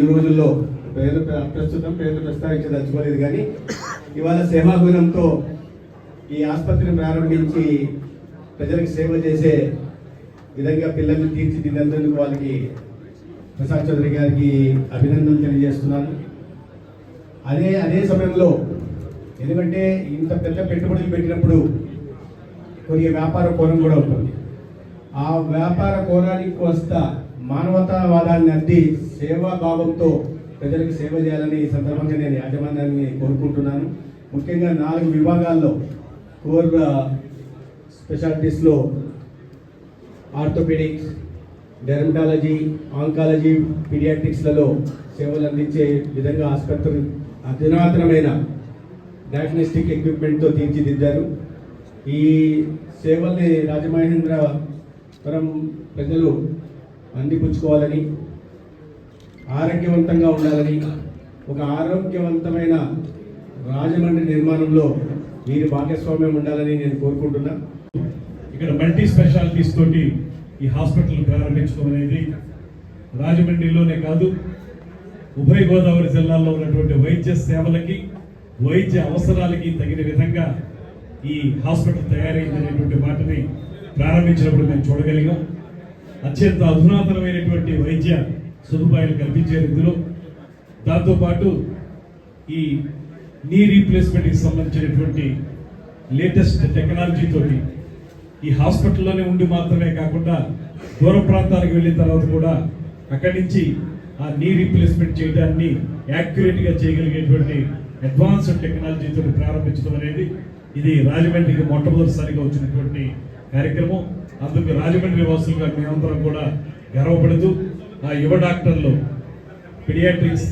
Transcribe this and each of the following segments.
ఈ రోజుల్లో ప్రస్తుతం పేరు ప్రస్తావించదలుచుకోలేదు, కానీ ఇవాళ సేవాగుణంతో ఈ ఆసుపత్రిని ప్రారంభించి ప్రజలకు సేవ చేసే విధంగా పిల్లల్ని తీర్చిదిద్దేందుకు వాళ్ళకి ప్రసాద్ చౌదరి గారికి అభినందనలు తెలియజేస్తున్నాను. అదే సమయంలో ఎందుకంటే ఇంత పెద్ద పెట్టుబడులు పెట్టినప్పుడు కొన్ని వ్యాపార కోణం కూడా ఉంటుంది. ఆ వ్యాపార కోణానికి వస్తా మానవతావాదాన్ని అద్ది సేవా భావంతో ప్రజలకు సేవ చేయాలని ఈ సందర్భంగా నేను యాజమాన్యాన్ని కోరుకుంటున్నాను. ముఖ్యంగా 4 విభాగాల్లో కోర్ స్పెషాలిటీస్లో ఆర్థోపెడిక్స్, డెర్మటాలజీ, ఆంకాలజీ, పీడియాట్రిక్స్లలో సేవలు అందించే విధంగా ఆసుపత్రి అధునాతనమైన డయాగ్నోస్టిక్ ఎక్విప్మెంట్తో తీర్చిదిద్దారు. ఈ సేవల్ని రాజమహేంద్రవరం ప్రజలు అందిపుచ్చుకోవాలని, ఆరోగ్యవంతంగా ఉండాలని, ఒక ఆరోగ్యవంతమైన రాజమండ్రి నిర్మాణంలో వీరి భాగస్వామ్యం ఉండాలని నేను కోరుకుంటున్నా. ఇక్కడ మల్టీ స్పెషాలిటీస్ తోటి ఈ హాస్పిటల్ ప్రారంభించడం అనేది రాజమండ్రిలోనే కాదు, ఉభయ గోదావరి జిల్లాల్లో ఉన్నటువంటి వైద్య సేవలకి, వైద్య అవసరాలకి తగిన విధంగా ఈ హాస్పిటల్ తయారైందనేటువంటి మాటని ప్రారంభించినప్పుడు మేము చూడగలిగాం. అత్యంత అధునాతనమైనటువంటి వైద్య సదుపాయాలు కల్పించారు ఇందులో. దాంతోపాటు ఈ నీ రీప్లేస్మెంట్కి సంబంధించినటువంటి లేటెస్ట్ టెక్నాలజీ తోటి ఈ హాస్పిటల్లోనే ఉండి మాత్రమే కాకుండా దూర ప్రాంతాలకు వెళ్ళిన తర్వాత కూడా అక్కడి నుంచి ఆ నీ రీప్లేస్మెంట్ చేయడాన్ని యాక్యురేట్గా చేయగలిగేటువంటి అడ్వాన్స్డ్ టెక్నాలజీతో ప్రారంభించడం అనేది ఇది రాజమండ్రికి మొట్టమొదటిసారిగా వచ్చినటువంటి కార్యక్రమం. అందుకు రాజమండ్రి వాసులుగా మేమందరం కూడా గర్వపడుతూ ఆ యువ డాక్టర్లు పీడియాట్రిక్స్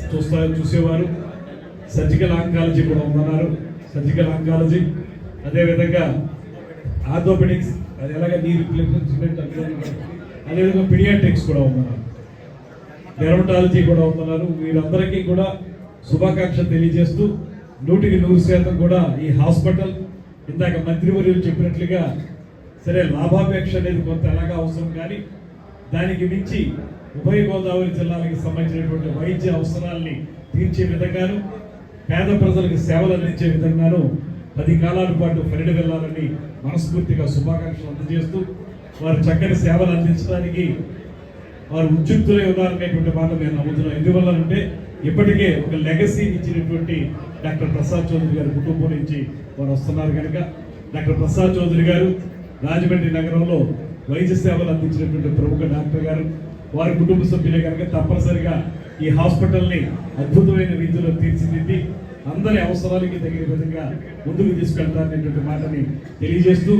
చూసేవారు, సర్జికల్ ఆంకాలజీ కూడా ఉన్నారు, సర్జికల్ ఆంకాలజీ, అదేవిధంగా ఆర్థోపెడిక్స్, అది ఎలాగ నీ రిప్లేస్మెంట్, అదేవిధంగా పీడియాట్రిక్స్ కూడా ఉన్నారు, డెర్మటాలజీ కూడా ఉన్నారు. వీరందరికీ కూడా శుభాకాంక్షలు తెలియజేస్తూ 100% కూడా ఈ హాస్పిటల్ ఇందాక మంత్రివర్యులు చెప్పినట్లుగా సరే లాభాపేక్ష అనేది కొంత ఎలాగా అవసరం, కానీ దానికి మించి ఉభయ గోదావరి జిల్లాలకు సంబంధించినటువంటి వైద్య అవసరాల్ని తీర్చే విధంగాను, పేద ప్రజలకు సేవలు అందించే విధంగాను 10 కాలాల పాటు పరిడి వెళ్ళాలని మనస్ఫూర్తిగా శుభాకాంక్షలు అందజేస్తూ వారు చక్కని సేవలు అందించడానికి వారు ఉద్యుక్తులై ఉన్నారనేటువంటి మాట నేను నమ్ముతున్నాను. ఎందువల్లంటే ఇప్పటికే ఒక లెగసీ ఇచ్చినటువంటి డాక్టర్ ప్రసాద్ చౌదరి గారి కుటుంబం నుంచి వారు వస్తున్నారు కనుక డాక్టర్ ప్రసాద్ చౌదరి గారు రాజమండ్రి నగరంలో వైద్య సేవలు అందించినటువంటి ప్రముఖ డాక్టర్ గారు, వారి కుటుంబ సభ్యులే కనుక తప్పనిసరిగా ఈ హాస్పిటల్ని అద్భుతమైన రీతిలో తీర్చిదిద్ది అందరి అవసరాలకి తగిన విధంగా ముందుకు తీసుకెళ్తారనేటువంటి మాటని తెలియజేస్తూ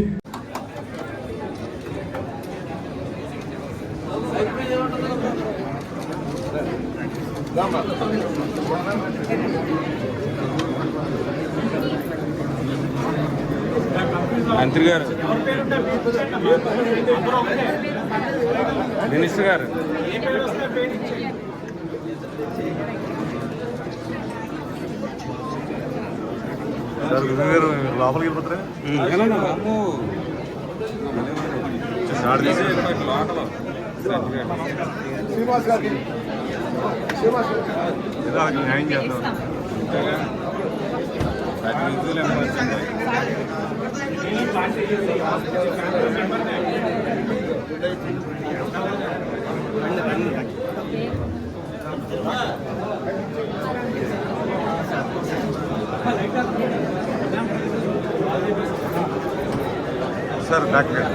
మంత్రి గారు, మినిస్టర్ గారు, లోపలికి వెళ్ళిపోతారా? న్యాయం చేస్తాం. Sir doctor